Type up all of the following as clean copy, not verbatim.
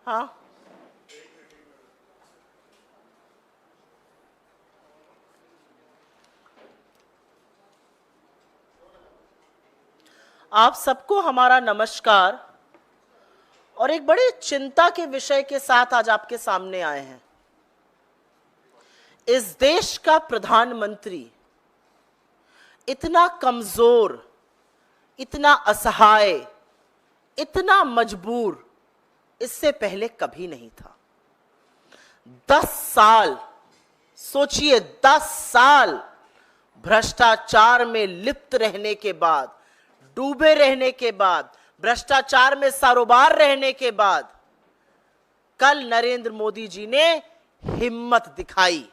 हाँ, आप सबको हमारा नमस्कार। और एक बड़ी चिंता के विषय के साथ आज आपके सामने आए हैं। इस देश का प्रधानमंत्री इतना कमजोर, इतना असहाय, इतना मजबूर इससे पहले कभी नहीं था। 10 साल, सोचिए 10 साल भ्रष्टाचार में लिप्त रहने के बाद, डूबे रहने के बाद, भ्रष्टाचार में सरोबार रहने के बाद कल नरेंद्र मोदी जी ने हिम्मत दिखाई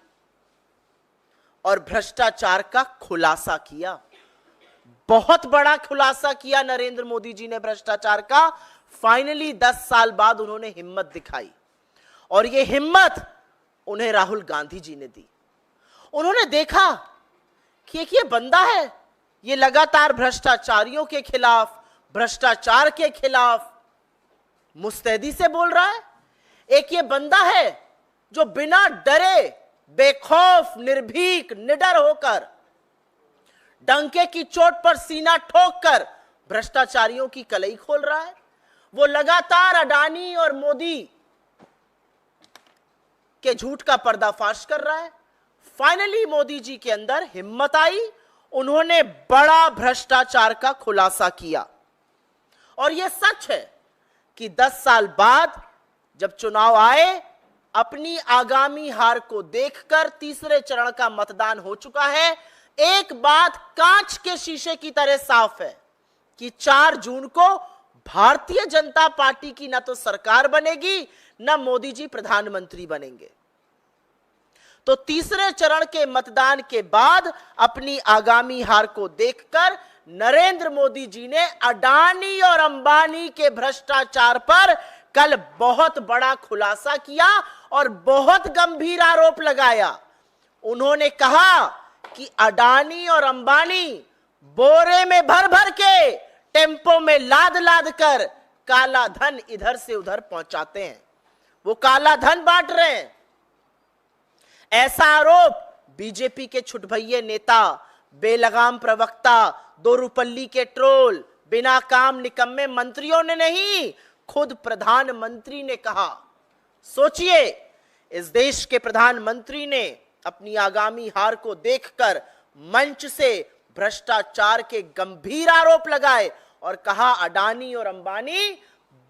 और भ्रष्टाचार का खुलासा किया। बहुत बड़ा खुलासा किया नरेंद्र मोदी जी ने भ्रष्टाचार का। फाइनली 10 साल बाद उन्होंने हिम्मत दिखाई और यह हिम्मत उन्हें राहुल गांधी जी ने दी। उन्होंने देखा कि एक ये बंदा है, ये लगातार भ्रष्टाचारियों के खिलाफ, भ्रष्टाचार के खिलाफ मुस्तैदी से बोल रहा है। एक ये बंदा है जो बिना डरे, बेखौफ, निर्भीक, निडर होकर, डंके की चोट पर सीना ठोक कर भ्रष्टाचारियों की कलई खोल रहा है। वो लगातार अडानी और मोदी के झूठ का पर्दाफाश कर रहा है। फाइनली मोदी जी के अंदर हिम्मत आई, उन्होंने बड़ा भ्रष्टाचार का खुलासा किया। और यह सच है कि 10 साल बाद जब चुनाव आए, अपनी आगामी हार को देखकर तीसरे चरण का मतदान हो चुका है। एक बात कांच के शीशे की तरह साफ है कि 4 जून को भारतीय जनता पार्टी की न तो सरकार बनेगी, न मोदी जी प्रधानमंत्री बनेंगे। तो तीसरे चरण के मतदान के बाद अपनी आगामी हार को देखकर नरेंद्र मोदी जी ने अडानी और अंबानी के भ्रष्टाचार पर कल बहुत बड़ा खुलासा किया और बहुत गंभीर आरोप लगाया। उन्होंने कहा कि अडानी और अंबानी बोरे में भर भर के, टेम्पो में लाद लाद कर काला धन इधर से उधर पहुंचाते हैं, वो काला धन बांट रहे हैं। ऐसा आरोप बीजेपी के छुटभैये नेता, बेलगाम प्रवक्ता, दोरुपल्ली के ट्रोल, बिना काम निकम्मे मंत्रियों ने नहीं, खुद प्रधानमंत्री ने कहा। सोचिए, इस देश के प्रधानमंत्री ने अपनी आगामी हार को देखकर मंच से भ्रष्टाचार के गंभीर आरोप लगाए और कहा अडानी और अंबानी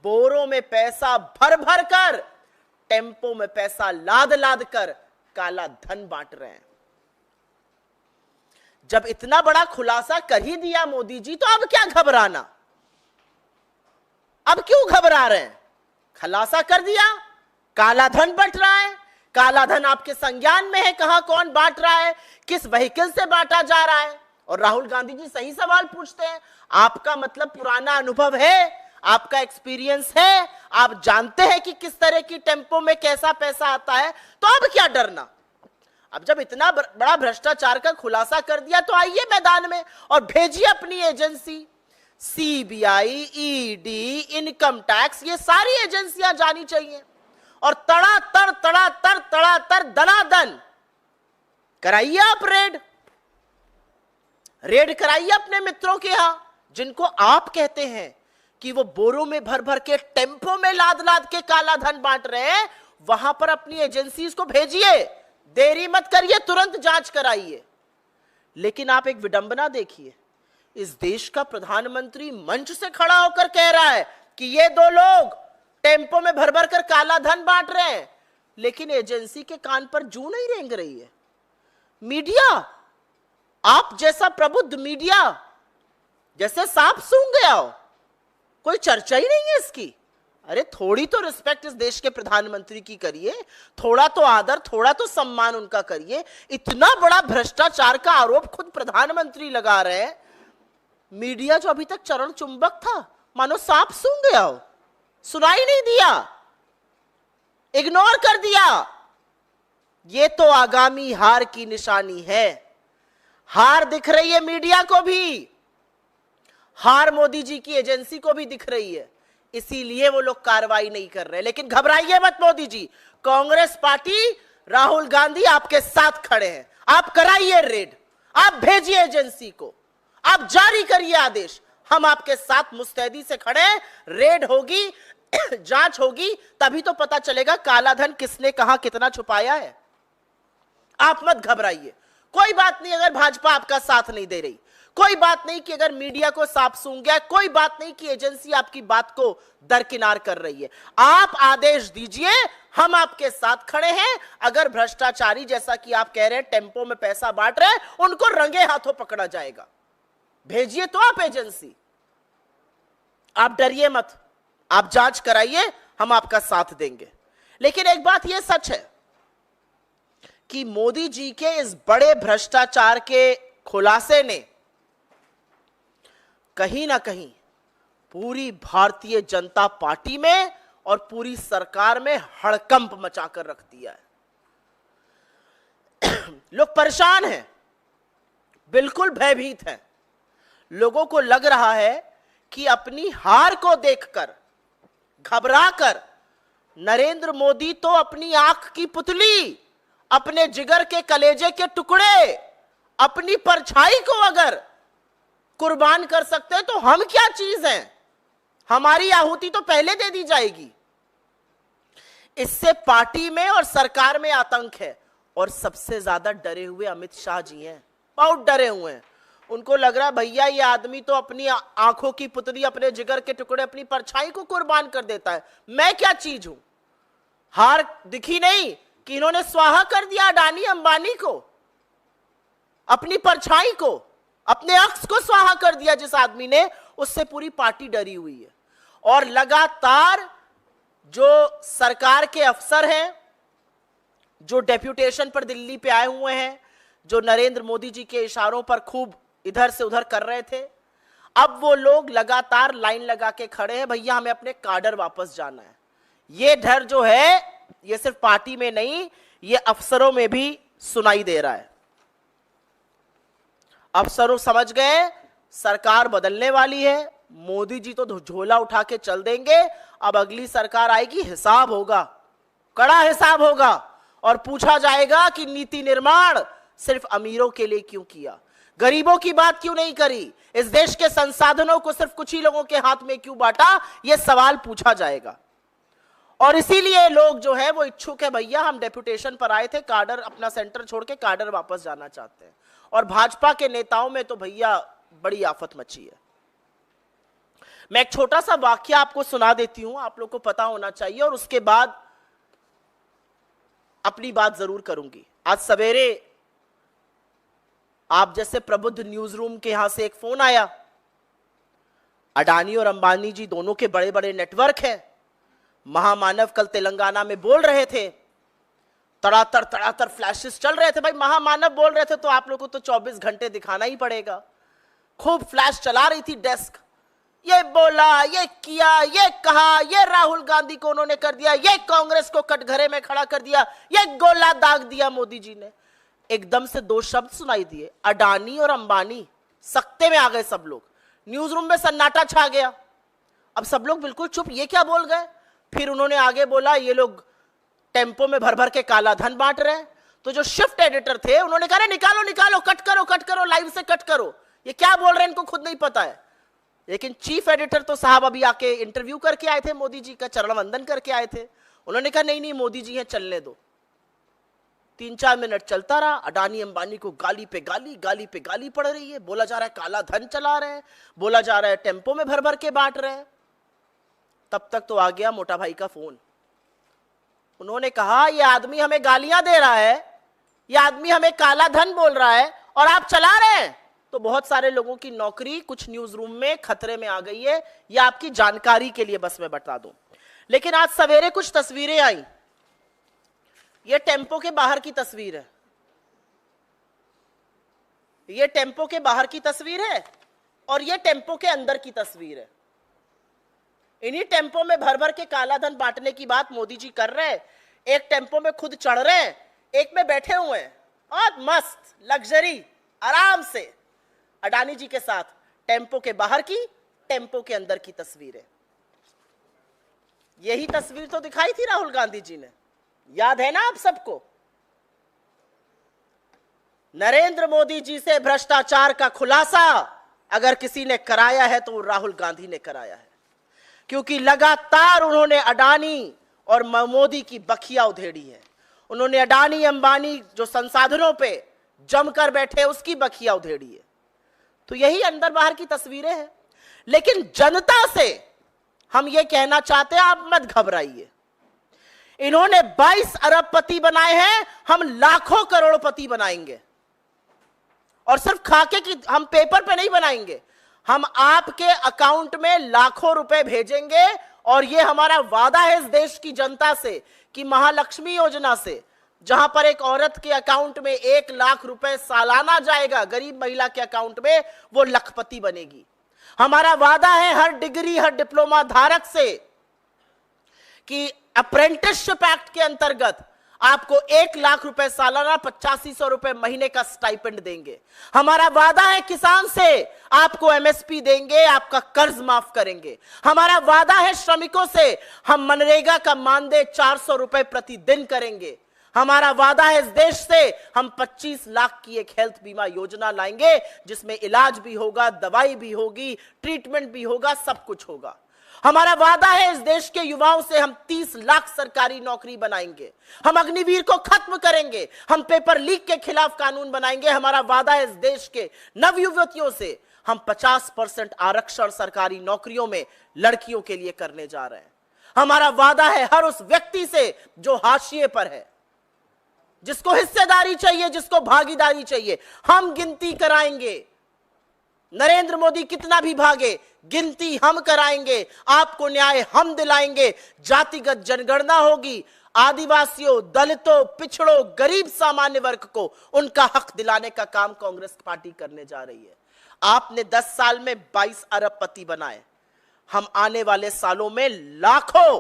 बोरों में पैसा भर भर कर, टेम्पो में पैसा लाद लाद कर काला धन बांट रहे हैं। जब इतना बड़ा खुलासा कर ही दिया मोदी जी, तो अब क्या घबराना? अब क्यों घबरा रहे हैं? खुलासा कर दिया, काला धन बंट रहा है। काला धन आपके संज्ञान में है, कहां कौन बांट रहा है, किस व्हीकल से बांटा जा रहा है। और राहुल गांधी जी सही सवाल पूछते हैं। आपका मतलब पुराना अनुभव है, आपका एक्सपीरियंस है, आप जानते हैं कि किस तरह की टेम्पो में कैसा पैसा आता है, तो अब क्या डरना? अब जब इतना बड़ा भ्रष्टाचार का खुलासा कर दिया, तो आइए मैदान में और भेजिए अपनी agency. CBI, ED, income tax, ये सारी एजेंसियां जानी चाहिए और तड़ातड़ दनादन कराइए आप रेड कराइए अपने मित्रों के यहां, जिनको आप कहते हैं कि वो बोरों में भर भर के, टेम्पो में लाद लाद के काला धन बांट रहे हैं। वहां पर अपनी एजेंसीज को भेजिए, देरी मत करिए, तुरंत जांच कराइए। लेकिन आप एक विडंबना देखिए, इस देश का प्रधानमंत्री मंच से खड़ा होकर कह रहा है कि ये 2 लोग टेम्पो में भर भर कर काला धन बांट रहे हैं, लेकिन एजेंसी के कान पर जूं नहीं रेंग रही है। मीडिया, आप जैसा प्रबुद्ध मीडिया जैसे सांप सूंघ गया हो, कोई चर्चा ही नहीं है इसकी। अरे थोड़ी तो रिस्पेक्ट इस देश के प्रधानमंत्री की करिए, थोड़ा तो आदर, थोड़ा तो सम्मान उनका करिए। इतना बड़ा भ्रष्टाचार का आरोप खुद प्रधानमंत्री लगा रहे हैं, मीडिया जो अभी तक चरण चुंबक था, मानो सांप सूंघ गया हो, सुनाई नहीं दिया, इग्नोर कर दिया। ये तो आगामी हार की निशानी है। हार दिख रही है मीडिया को भी, हार मोदी जी की एजेंसी को भी दिख रही है। इसीलिए वो लोग कार्रवाई नहीं कर रहे। लेकिन घबराइए मत मोदी जी, कांग्रेस पार्टी, राहुल गांधी आपके साथ खड़े हैं। आप कराइए रेड, आप भेजिए एजेंसी को, आप जारी करिए आदेश, हम आपके साथ मुस्तैदी से खड़े हैं। रेड होगी, जांच होगी, तभी तो पता चलेगा काला धन किसने कहां कितना छुपाया है। आप मत घबराइए, कोई बात नहीं अगर भाजपा आपका साथ नहीं दे रही, कोई बात नहीं कि अगर मीडिया को सांप सूंघ गया, कोई बात नहीं कि एजेंसी आपकी बात को दरकिनार कर रही है। आप आदेश दीजिए, हम आपके साथ खड़े हैं। अगर भ्रष्टाचारी जैसा कि आप कह रहे हैं टेम्पो में पैसा बांट रहे हैं, उनको रंगे हाथों पकड़ा जाएगा। भेजिए तो आप एजेंसी, आप डरिए मत, आप जांच कराइए, हम आपका साथ देंगे। लेकिन एक बात यह सच है कि मोदी जी के इस बड़े भ्रष्टाचार के खुलासे ने कहीं ना कहीं पूरी भारतीय जनता पार्टी में और पूरी सरकार में हड़कंप मचाकर रख दिया है। लोग परेशान हैं, बिल्कुल भयभीत हैं। लोगों को लग रहा है कि अपनी हार को देखकर, घबराकर, नरेंद्र मोदी तो अपनी आंख की पुतली, अपने जिगर के कलेजे के टुकड़े, अपनी परछाई को अगर कुर्बान कर सकते हैं तो हम क्या चीज हैं, हमारी आहुति तो पहले दे दी जाएगी। इससे पार्टी में और सरकार में आतंक है। और सबसे ज्यादा डरे हुए अमित शाह जी हैं, बहुत डरे हुए हैं। उनको लग रहा है भैया ये आदमी तो अपनी आंखों की पुतली, अपने जिगर के टुकड़े, अपनी परछाई को कुर्बान कर देता है, मैं क्या चीज हूं। हार दिखी नहीं कि इन्होंने स्वाहा कर दिया अडानी अंबानी को, अपनी परछाई को, अपने अक्स को स्वाहा कर दिया जिस आदमी ने, उससे पूरी पार्टी डरी हुई है। और लगातार जो सरकार के अफसर हैं, जो डेप्यूटेशन पर दिल्ली पे आए हुए हैं, जो नरेंद्र मोदी जी के इशारों पर खूब इधर से उधर कर रहे थे, अब वो लोग लगातार लाइन लगा के खड़े हैं, भैया हमें अपने काडर वापस जाना है। ये डर जो है ये सिर्फ पार्टी में नहीं, ये अफसरों में भी सुनाई दे रहा है। अफसरों समझ गए सरकार बदलने वाली है, मोदी जी तो झोला उठा के चल देंगे, अब अगली सरकार आएगी, हिसाब होगा, कड़ा हिसाब होगा, और पूछा जाएगा कि नीति निर्माण सिर्फ अमीरों के लिए क्यों किया, गरीबों की बात क्यों नहीं करी, इस देश के संसाधनों को सिर्फ कुछ ही लोगों के हाथ में क्यों बांटा, यह सवाल पूछा जाएगा। और इसीलिए लोग जो है वो इच्छुक है, भैया हम डेप्यूटेशन पर आए थे, काडर अपना सेंटर छोड़ के काडर वापस जाना चाहते हैं। और भाजपा के नेताओं में तो भैया बड़ी आफत मची है। मैं एक छोटा सा वाक्य आपको सुना देती हूं, आप लोग को पता होना चाहिए, और उसके बाद अपनी बात जरूर करूंगी। आज सवेरे आप जैसे प्रबुद्ध न्यूज रूम के यहां से एक फोन आया। अडानी और अंबानी जी दोनों के बड़े बड़े नेटवर्क हैं। महामानव कल तेलंगाना में बोल रहे थे, तड़ातर फ्लैशेस चल रहे थे। भाई महामानव बोल रहे थे तो आप लोगों को तो 24 घंटे दिखाना ही पड़ेगा। खूब फ्लैश चला रही थी डेस्क, ये बोला, ये किया, ये कहा, ये राहुल गांधी को उन्होंने कर दिया, ये कांग्रेस को कटघरे में खड़ा कर दिया, ये गोला दाग दिया मोदी जी ने। एकदम से दो शब्द सुनाई दिए, अडानी और अंबानी। सख्ते में आ गए सब लोग, न्यूज रूम में सन्नाटा छा गया। अब सब लोग बिल्कुल चुप, ये क्या बोल गए। फिर उन्होंने आगे बोला ये लोग टेम्पो में भर भर के काला धन बांट रहे हैं। तो जो शिफ्ट एडिटर थे उन्होंने कहा निकालो निकालो, कट करो, लाइव से कट करो, ये क्या बोल रहे हैं इनको खुद नहीं पता है। लेकिन चीफ एडिटर तो साहब अभी आके इंटरव्यू करके आए थे, मोदी जी का चरण वंदन करके आए थे। उन्होंने कहा नहीं मोदी जी हैं, चलने दो। 3-4 मिनट चलता रहा। अडानी अंबानी को गाली पे गाली पड़ रही है। बोला जा रहा है काला धन चला रहे हैं, बोला जा रहा है टेम्पो में भर भर के बांट रहे हैं। तब तक तो आ गया मोटा भाई का फोन। उन्होंने कहा ये आदमी हमें गालियां दे रहा है, ये आदमी हमें काला धन बोल रहा है और आप चला रहे हैं। तो बहुत सारे लोगों की नौकरी कुछ न्यूज रूम में खतरे में आ गई है। ये आपकी जानकारी के लिए बस मैं बता दूं। लेकिन आज सवेरे कुछ तस्वीरें आई। ये टेम्पो के बाहर की तस्वीर है, ये टेम्पो के बाहर की तस्वीर है और ये टेम्पो के अंदर की तस्वीर है। इन्हीं टेम्पो में भर भर के काला धन बांटने की बात मोदी जी कर रहे हैं। एक टेम्पो में खुद चढ़ रहे हैं, एक में बैठे हुए हैं, बहुत मस्त लग्जरी आराम से अडानी जी के साथ। टेम्पो के बाहर की, टेम्पो के अंदर की तस्वीरें। यही तस्वीर तो दिखाई थी राहुल गांधी जी ने, याद है ना आप सबको। नरेंद्र मोदी जी से भ्रष्टाचार का खुलासा अगर किसी ने कराया है तो राहुल गांधी ने कराया है, क्योंकि लगातार उन्होंने अडानी और मोदी की बखिया उधेड़ी है। उन्होंने अडानी अंबानी जो संसाधनों पे जमकर बैठे उसकी बखिया उधेड़ी है। तो यही अंदर बाहर की तस्वीरें हैं। लेकिन जनता से हम ये कहना चाहते हैं, आप मत घबराइए। इन्होंने 22 अरबपति बनाए हैं, हम लाखों करोड़पति बनाएंगे। और सिर्फ खाके की हम पेपर पे नहीं बनाएंगे, हम आपके अकाउंट में लाखों रुपए भेजेंगे। और ये हमारा वादा है इस देश की जनता से कि महालक्ष्मी योजना से, जहां पर एक औरत के अकाउंट में 1 लाख रुपए सालाना जाएगा, गरीब महिला के अकाउंट में वो लखपति बनेगी। हमारा वादा है हर डिग्री हर डिप्लोमा धारक से कि अप्रेंटिसशिप एक्ट के अंतर्गत आपको 1 लाख रुपए सालाना 8500 रुपए महीने का स्टाइपेंड देंगे। हमारा वादा है किसान से आपको एमएसपी देंगे, आपका कर्ज माफ करेंगे। हमारा वादा है श्रमिकों से हम मनरेगा का मानदेय 400 रुपए प्रतिदिन करेंगे। हमारा वादा है इस देश से हम 25 लाख की एक हेल्थ बीमा योजना लाएंगे, जिसमें इलाज भी होगा, दवाई भी होगी, ट्रीटमेंट भी होगा, सब कुछ होगा। हमारा वादा है इस देश के युवाओं से हम 30 लाख सरकारी नौकरी बनाएंगे। हम अग्निवीर को खत्म करेंगे, हम पेपर लीक के खिलाफ कानून बनाएंगे। हमारा वादा है इस देश के नवयुवतियों से हम 50% आरक्षण सरकारी नौकरियों में लड़कियों के लिए करने जा रहे हैं। हमारा वादा है हर उस व्यक्ति से जो हाशिए पर है, जिसको हिस्सेदारी चाहिए, जिसको भागीदारी चाहिए, हम गिनती कराएंगे। नरेंद्र मोदी कितना भी भागे, गिनती हम कराएंगे, आपको न्याय हम दिलाएंगे। जातिगत जनगणना होगी, आदिवासियों, दलितों, पिछड़ों, गरीब सामान्य वर्ग को उनका हक दिलाने का काम कांग्रेस पार्टी करने जा रही है। आपने 10 साल में 22 अरबपति बनाए, हम आने वाले सालों में लाखों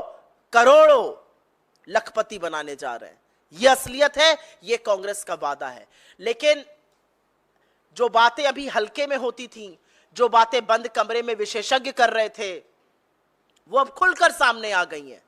करोड़ों लखपति बनाने जा रहे हैं। यह असलियत है, यह कांग्रेस का वादा है। लेकिन जो बातें अभी हल्के में होती थीं, जो बातें बंद कमरे में विशेषज्ञ कर रहे थे, वो अब खुलकर सामने आ गई हैं।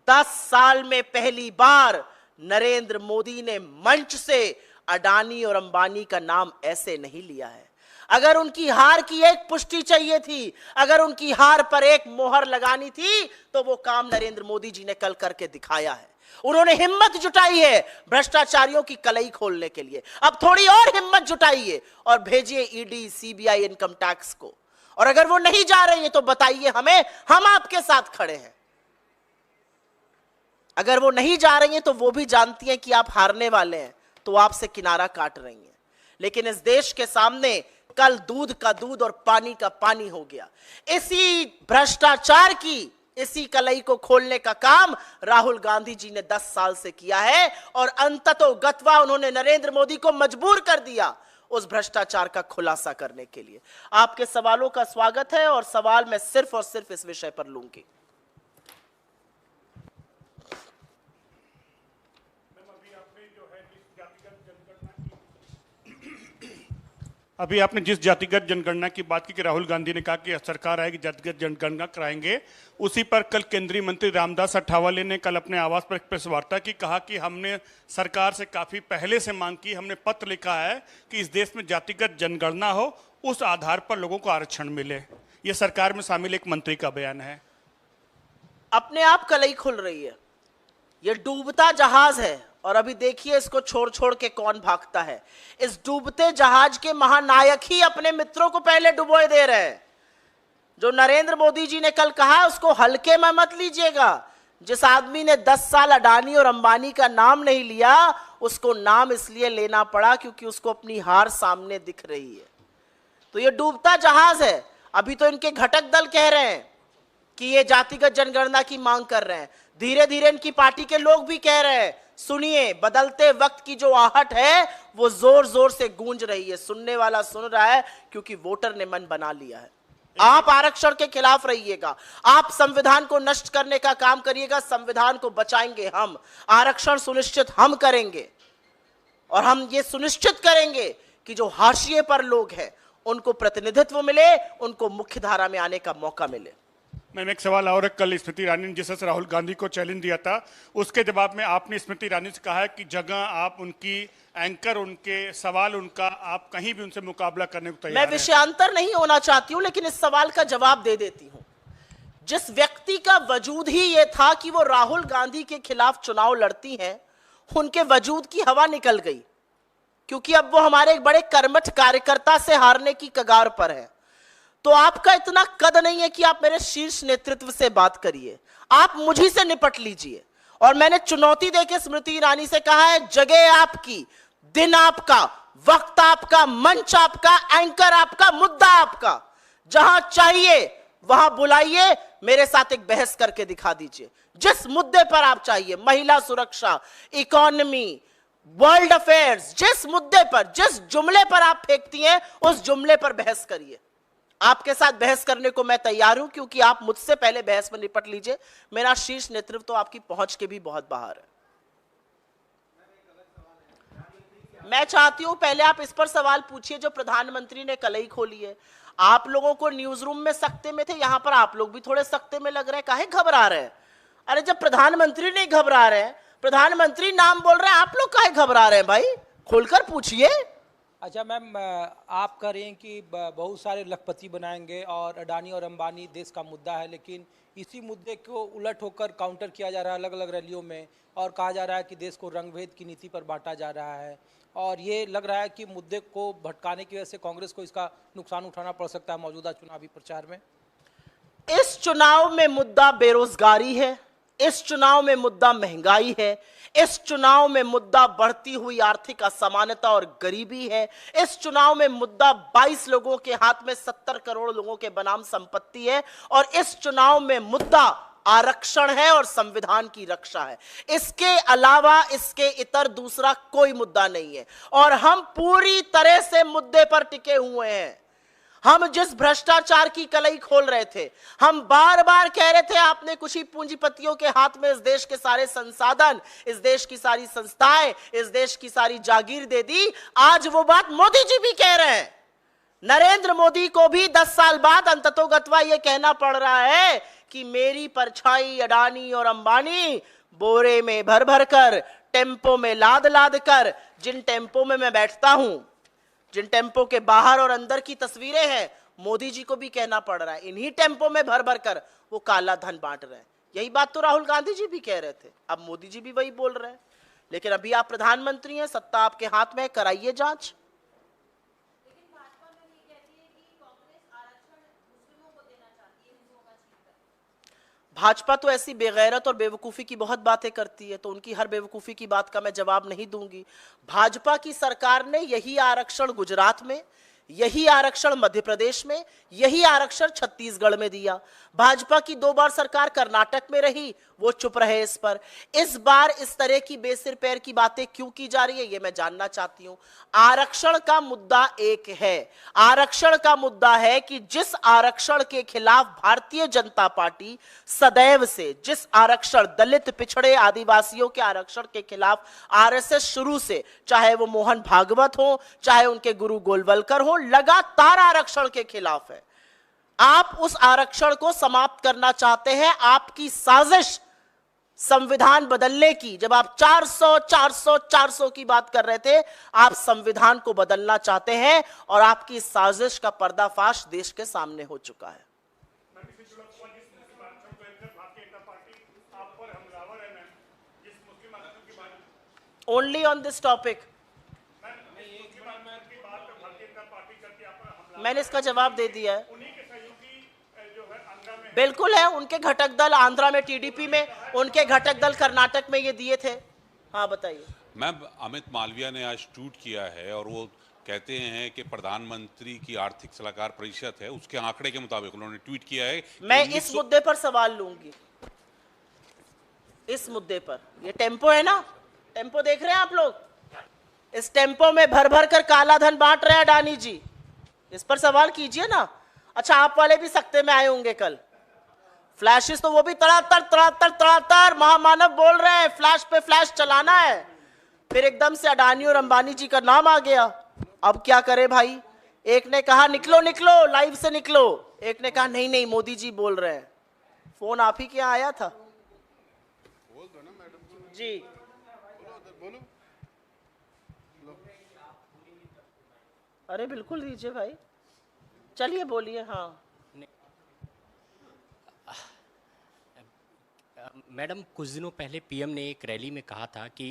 10 साल में पहली बार नरेंद्र मोदी ने मंच से अडानी और अंबानी का नाम ऐसे नहीं लिया है। अगर उनकी हार की एक पुष्टि चाहिए थी, अगर उनकी हार पर एक मोहर लगानी थी, तो वो काम नरेंद्र मोदी जी ने कल करके दिखाया है। उन्होंने हिम्मत जुटाई है भ्रष्टाचारियों की कलई खोलने के लिए। अब थोड़ी और हिम्मत जुटाइए और भेजिए ईडी, सीबीआई, इनकम टैक्स को। और अगर वो नहीं जा रही है तो बताइए हमें, हम आपके साथ खड़े हैं। अगर वो नहीं जा रही है तो वो भी जानती हैं कि आप हारने वाले हैं, तो आपसे किनारा काट रही हैं। लेकिन इस देश के सामने कल दूध का दूध और पानी का पानी हो गया। इसी भ्रष्टाचार की, इसी कलई को खोलने का काम राहुल गांधी जी ने 10 साल से किया है। और अंततोगत्वा उन्होंने नरेंद्र मोदी को मजबूर कर दिया उस भ्रष्टाचार का खुलासा करने के लिए। आपके सवालों का स्वागत है और सवाल मैं सिर्फ और सिर्फ इस विषय पर लूंगी। अभी आपने जिस जातिगत जनगणना की बात की कि राहुल गांधी ने कहा कि सरकार आएगी जातिगत जनगणना कराएंगे, उसी पर कल केंद्रीय मंत्री रामदास अठावले ने कल अपने आवास पर एक प्रेस वार्ता की, कहा कि हमने सरकार से काफी पहले से मांग की, हमने पत्र लिखा है कि इस देश में जातिगत जनगणना हो, उस आधार पर लोगों को आरक्षण मिले। यह सरकार में शामिल एक मंत्री का बयान है। अपने आप कलई खुल रही है, यह डूबता जहाज है और अभी देखिए इसको छोड़ छोड़ के कौन भागता है। इस डूबते जहाज के महानायक ही अपने मित्रों को पहले डुबोए दे रहे हैं। जो नरेंद्र मोदी जी ने कल कहा उसको हल्के में मत लीजिएगा। जिस आदमी ने 10 साल अडानी और अंबानी का नाम नहीं लिया, उसको नाम इसलिए लेना पड़ा क्योंकि उसको अपनी हार सामने दिख रही है। तो ये डूबता जहाज है। अभी तो इनके घटक दल कह रहे हैं कि ये जातिगत जनगणना की मांग कर रहे हैं, धीरे धीरे इनकी पार्टी के लोग भी कह रहे हैं। सुनिए, बदलते वक्त की जो आहट है वो जोर जोर से गूंज रही है। सुनने वाला सुन रहा है क्योंकि वोटर ने मन बना लिया है। आप आरक्षण के खिलाफ रहिएगा, आप संविधान को नष्ट करने का काम करिएगा, संविधान को बचाएंगे हम। आरक्षण सुनिश्चित हम करेंगे और हम ये सुनिश्चित करेंगे कि जो हाशिए पर लोग हैं उनको प्रतिनिधित्व मिले, उनको मुख्य धारा में आने का मौका मिले। मैम एक सवाल और है, कल स्मृति ईरानी ने जिस तरह से राहुल गांधी को चैलेंज दिया था, उसके जवाब में आपने स्मृति ईरानी से कहा है कि जगह आप उनकी एंकर, उनके सवाल उनका, आप कहीं भी उनसे मुकाबला करने को तैयार मैं हैं। विषयांतर नहीं होना चाहती हूं, लेकिन इस सवाल का जवाब दे देती हूं। जिस व्यक्ति का वजूद ही यह था कि वो राहुल गांधी के खिलाफ चुनाव लड़ती हैं, उनके वजूद की हवा निकल गई, क्योंकि अब वो हमारे एक बड़े कर्मठ कार्यकर्ता से हारने की कगार पर है। तो आपका इतना कद नहीं है कि आप मेरे शीर्ष नेतृत्व से बात करिए, आप मुझी से निपट लीजिए। और मैंने चुनौती देके स्मृति ईरानी से कहा है, जगह आपकी, दिन आपका, वक्त आपका, मंच आपका, एंकर आपका, मुद्दा आपका, जहां चाहिए वहां बुलाइए, मेरे साथ एक बहस करके दिखा दीजिए। जिस मुद्दे पर आप चाहिए, महिला सुरक्षा, इकोनॉमी, वर्ल्ड अफेयर्स, जिस मुद्दे पर, जिस जुमले पर आप फेंकती हैं, उस जुमले पर बहस करिए। आपके साथ बहस करने को मैं तैयार हूं, क्योंकि आप मुझसे पहले बहस में निपट लीजिए। मेरा शीर्ष नेतृत्व तो आपकी पहुंच के भी बहुत बाहर है। मैं चाहती हूं पहले आप इस पर सवाल पूछिए जो प्रधानमंत्री ने कलई खोली है। आप लोगों को न्यूज रूम में सकते में थे, यहां पर आप लोग भी थोड़े सकते में लग रहे हैं, काहे घबरा रहे हैं? अरे जब प्रधानमंत्री नहीं घबरा रहे हैं, प्रधानमंत्री नाम बोल रहे हैं, आप लोग काहे घबरा रहे हैं? भाई खोलकर पूछिए। अच्छा मैम, आप कह रहे हैं कि बहुत सारे लखपति बनाएंगे और अडानी और अंबानी देश का मुद्दा है, लेकिन इसी मुद्दे को उलट होकर काउंटर किया जा रहा है अलग अलग रैलियों में, और कहा जा रहा है कि देश को रंगभेद की नीति पर बांटा जा रहा है, और ये लग रहा है कि मुद्दे को भटकाने की वजह से कांग्रेस को इसका नुकसान उठाना पड़ सकता है मौजूदा चुनावी प्रचार में। इस चुनाव में मुद्दा बेरोजगारी है, इस चुनाव में मुद्दा महंगाई है, इस चुनाव में मुद्दा बढ़ती हुई आर्थिक असमानता और गरीबी है, इस चुनाव में मुद्दा 22 लोगों के हाथ में 70 करोड़ लोगों के बनाम संपत्ति है, और इस चुनाव में मुद्दा आरक्षण है और संविधान की रक्षा है। इसके अलावा, इसके इतर दूसरा कोई मुद्दा नहीं है, और हम पूरी तरह से मुद्दे पर टिके हुए हैं। हम जिस भ्रष्टाचार की कलई खोल रहे थे, हम बार बार कह रहे थे आपने कुछ ही पूंजीपतियों के हाथ में इस देश के सारे संसाधन, इस देश की सारी संस्थाएं, इस देश की सारी जागीर दे दी। आज वो बात मोदी जी भी कह रहे हैं। नरेंद्र मोदी को भी 10 साल बाद अंततोगत्वा ये कहना पड़ रहा है कि मेरी परछाई अडानी और अंबानी बोरे में भर भर कर, टेम्पो में लाद लाद कर, जिन टेम्पो में मैं बैठता हूं, जिन टेम्पो के बाहर और अंदर की तस्वीरें हैं, मोदी जी को भी कहना पड़ रहा है इन्हीं टेम्पो में भर भर कर वो काला धन बांट रहे हैं। यही बात तो राहुल गांधी जी भी कह रहे थे, अब मोदी जी भी वही बोल रहे हैं। लेकिन अभी आप प्रधानमंत्री हैं, सत्ता आपके हाथ में है, कराइए जांच। भाजपा तो ऐसी बेगैरत और बेवकूफ़ी की बहुत बातें करती है, तो उनकी हर बेवकूफ़ी की बात का मैं जवाब नहीं दूंगी। भाजपा की सरकार ने यही आरक्षण गुजरात में, यही आरक्षण मध्य प्रदेश में, यही आरक्षण छत्तीसगढ़ में दिया। भाजपा की 2 बार सरकार कर्नाटक में रही, वो चुप रहे इस पर। इस बार इस तरह की बेसिर पैर की बातें क्यों की जा रही है, ये मैं जानना चाहती हूं। आरक्षण का मुद्दा एक है, आरक्षण का मुद्दा है कि जिस आरक्षण के खिलाफ भारतीय जनता पार्टी सदैव से, जिस आरक्षण, दलित, पिछड़े, आदिवासियों के आरक्षण के खिलाफ आरएसएस शुरू से, चाहे वो मोहन भागवत हो, चाहे उनके गुरु गोलवलकर हो, लगातार आरक्षण के खिलाफ है। आप उस आरक्षण को समाप्त करना चाहते हैं। आपकी साजिश संविधान बदलने की, जब आप 400 की बात कर रहे थे, आप संविधान को बदलना चाहते हैं, और आपकी साजिश का पर्दाफाश देश के सामने हो चुका है। ओनली ऑन दिस टॉपिक मैंने इसका जवाब दे दिया है। बिल्कुल है, उनके घटक दल आंध्रा में टीडीपी में, उनके घटक दल कर्नाटक में ये दिए थे। हाँ बताइए। मैम, अमित मालविया ने आज ट्वीट किया है और वो कहते हैं कि प्रधानमंत्री की आर्थिक सलाहकार परिषद है, उसके आंकड़े के मुताबिक उन्होंने ट्वीट किया है। मैं इस मुद्दे पर सवाल लूंगी, इस मुद्दे पर। ये टेम्पो है ना, टेम्पो देख रहे हैं आप लोग, इस टेम्पो में भर भर कर काला धन बांट रहे हैं अडानी जी, इस पर सवाल कीजिए ना। अच्छा, आप वाले भी सख्ते में आए होंगे कल, फ्लैशेस तो वो भी तड़ातड़ महामानव बोल रहे हैं, फ्लैश पे फ्लैश चलाना है, फिर एकदम से अडानी और अंबानी जी का नाम आ गया। अब क्या करे भाई, एक ने कहा निकलो निकलो, लाइव से निकलो, एक ने कहा नहीं नहीं मोदी जी बोल रहे हैं। फोन आप ही के यहाँ आया था? बोल दो ना मैडम जी बोलो। अरे बिल्कुल दीजिए भाई, चलिए बोलिए। हाँ मैडम, कुछ दिनों पहले पीएम ने एक रैली में कहा था कि